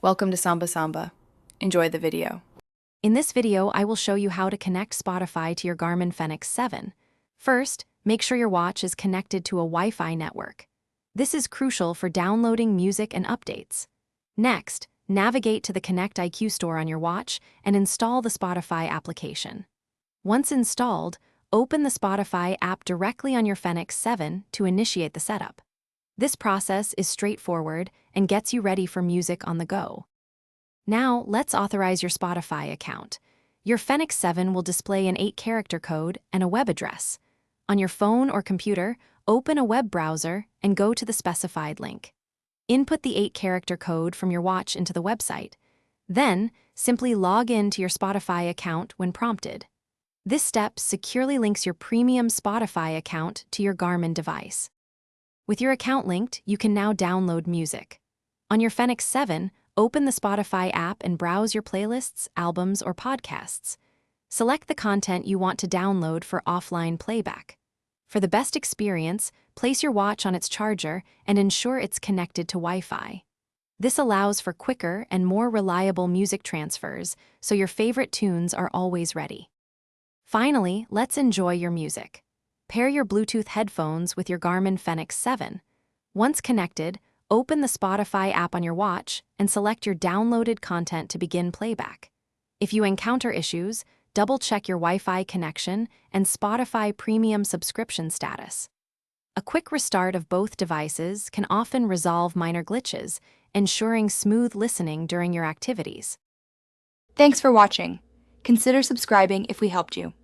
Welcome to Samba Samba. Enjoy the video. In this video, I will show you how to connect Spotify to your Garmin Fenix 7. First, make sure your watch is connected to a Wi-Fi network. This is crucial for downloading music and updates. Next, navigate to the Connect IQ store on your watch and install the Spotify application. Once installed, open the Spotify app directly on your Fenix 7 to initiate the setup. This process is straightforward and gets you ready for music on the go. Now, let's authorize your Spotify account. Your Fenix 7 will display an 8-character code and a web address. On your phone or computer, open a web browser and go to the specified link. Input the 8-character code from your watch into the website. Then, simply log in to your Spotify account when prompted. This step securely links your premium Spotify account to your Garmin device. With your account linked, you can now download music. On your Fenix 7, open the Spotify app and browse your playlists, albums, or podcasts. Select the content you want to download for offline playback. For the best experience, place your watch on its charger and ensure it's connected to Wi-Fi. This allows for quicker and more reliable music transfers, so your favorite tunes are always ready. Finally, let's enjoy your music. Pair your Bluetooth headphones with your Garmin Fenix 7. Once connected, open the Spotify app on your watch and select your downloaded content to begin playback. If you encounter issues, double-check your Wi-Fi connection and Spotify Premium subscription status. A quick restart of both devices can often resolve minor glitches, ensuring smooth listening during your activities. Thanks for watching. Consider subscribing if we helped you.